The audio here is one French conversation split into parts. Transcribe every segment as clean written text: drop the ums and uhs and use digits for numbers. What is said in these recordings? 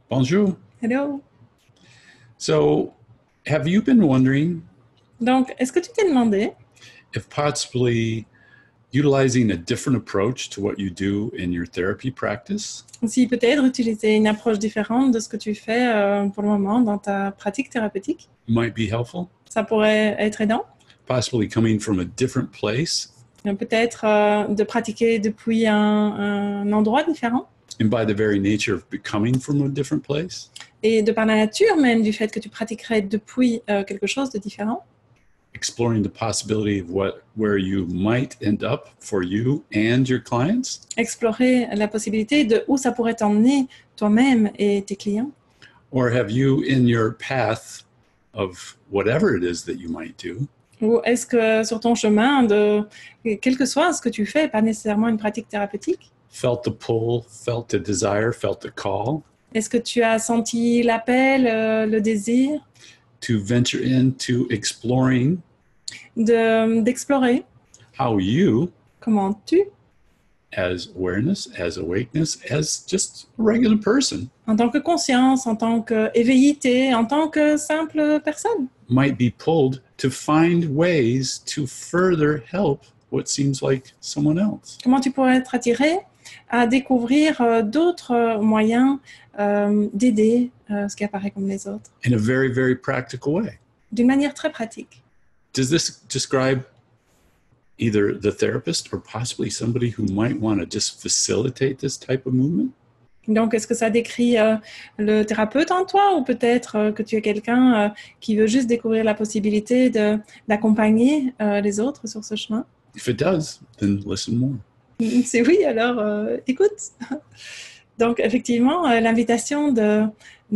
Bonjour. Hello. So, have you been wondering Donc, est-ce que tu t'es demandé if possibly utilizing a different approach to what you do in your therapy practice si peut-être utiliser une approche différente de ce que tu fais pour le moment dans ta pratique thérapeutique? might be helpful? Ça pourrait être aidant. Possibly coming from a different place, Peut-être de pratiquer depuis un endroit différent. and by the very nature of becoming from a different place, Et de par la nature même du fait que tu pratiquerais depuis quelque chose de différent. exploring the possibility of where you might end up for you and your clients? Explorer la possibilité de où ça pourrait t'emmener toi-même et tes clients. Or have you, in your path of whatever it is that you might do, Ou est-ce que sur ton chemin, de quel que soit ce que tu fais, pas nécessairement une pratique thérapeutique, felt the pull, felt the desire, felt the call est-ce que tu as senti l'appel, le désir to venture into exploring d'explorer how you, comment tu, as awareness, as awakeness, as just a regular person, en tant que conscience, en tant qu'éveillité, en tant que simple personne, might be pulled to find ways to further help what seems like someone else. comment tu pourrais être attiré à découvrir d'autres moyens d'aider ce qui apparaît comme les autres, In a very, very practical way. d'une manière très pratique. Does this describe either the therapist or possibly somebody who might want to just facilitate this type of movement? Donc, est-ce que ça décrit le thérapeute en toi ou peut-être que tu es quelqu'un qui veut juste découvrir la possibilité d'accompagner les autres sur ce chemin? If it does, then listen more. C'est oui, alors écoute. Donc, effectivement, l'invitation de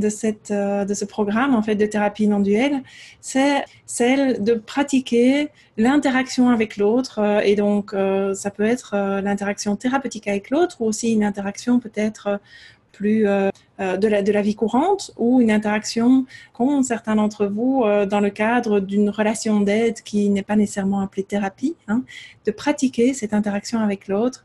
ce programme en fait, de thérapie non duelle, c'est celle de pratiquer l'interaction avec l'autre. Et donc, ça peut être l'interaction thérapeutique avec l'autre ou aussi une interaction peut-être plus de la vie courante ou une interaction qu'ont certains d'entre vous dans le cadre d'une relation d'aide qui n'est pas nécessairement appelée thérapie, hein, de pratiquer cette interaction avec l'autre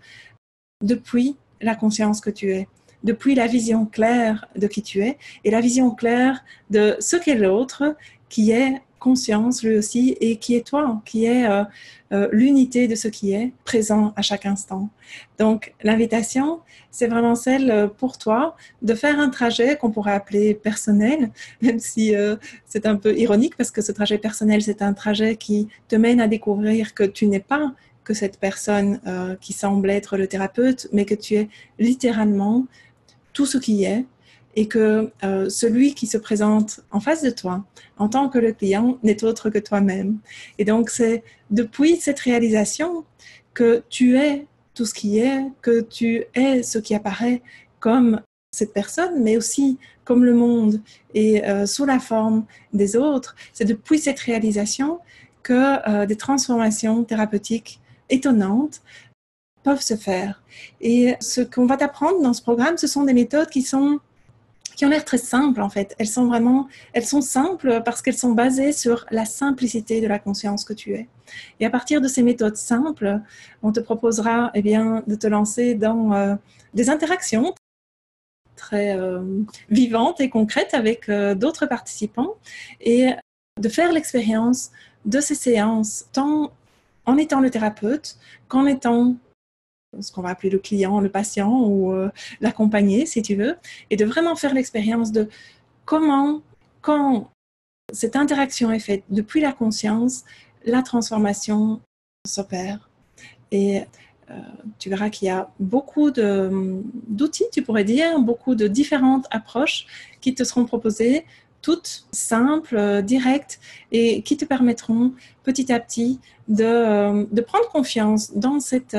depuis la conscience que tu es, depuis la vision claire de qui tu es et la vision claire de ce qu'est l'autre, qui est conscience lui aussi et qui est toi, qui est l'unité de ce qui est présent à chaque instant. Donc l'invitation, c'est vraiment celle pour toi de faire un trajet qu'on pourrait appeler personnel, même si c'est un peu ironique parce que ce trajet personnel, c'est un trajet qui te mène à découvrir que tu n'es pas que cette personne qui semble être le thérapeute, mais que tu es littéralement tout ce qui est et que celui qui se présente en face de toi en tant que le client n'est autre que toi-même. Et donc, c'est depuis cette réalisation que tu es tout ce qui est, que tu es ce qui apparaît comme cette personne, mais aussi comme le monde et sous la forme des autres. C'est depuis cette réalisation que des transformations thérapeutiques étonnantes peuvent se faire. Et ce qu'on va t'apprendre dans ce programme, ce sont des méthodes qui ont l'air très simples en fait. Elles sont simples parce qu'elles sont basées sur la simplicité de la conscience que tu es. Et à partir de ces méthodes simples, on te proposera de te lancer dans des interactions très vivantes et concrètes avec d'autres participants et de faire l'expérience de ces séances tant en étant le thérapeute qu'en étant ce qu'on va appeler le client, le patient ou l'accompagné, si tu veux, et de vraiment faire l'expérience de comment, quand cette interaction est faite depuis la conscience, la transformation s'opère. Et tu verras qu'il y a beaucoup d'outils, tu pourrais dire, beaucoup de différentes approches qui te seront proposées, toutes simples, directes, et qui te permettront petit à petit de prendre confiance dans cette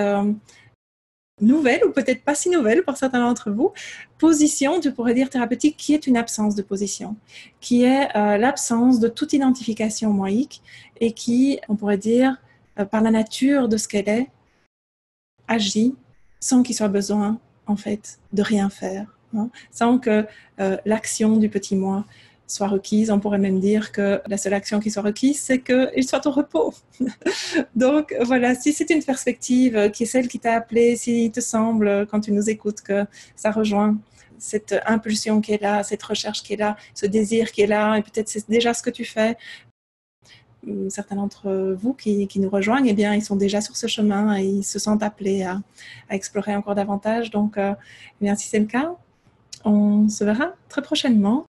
nouvelle, ou peut-être pas si nouvelle pour certains d'entre vous, position, tu pourrais dire thérapeutique, qui est une absence de position, qui est l'absence de toute identification moïque et qui, on pourrait dire, par la nature de ce qu'elle est, agit sans qu'il soit besoin, en fait, de rien faire, hein, sans que l'action du petit moi soit requise. On pourrait même dire que la seule action qui soit requise, c'est qu'il soit au repos. Donc voilà, si c'est une perspective qui est celle qui t'a appelé, s'il te semble, quand tu nous écoutes, que ça rejoint cette impulsion qui est là, cette recherche qui est là, ce désir qui est là, et peut-être c'est déjà ce que tu fais. Certains d'entre vous qui nous rejoignent, eh bien, ils sont déjà sur ce chemin et ils se sentent appelés à explorer encore davantage. Donc, eh bien, si c'est le cas, on se verra très prochainement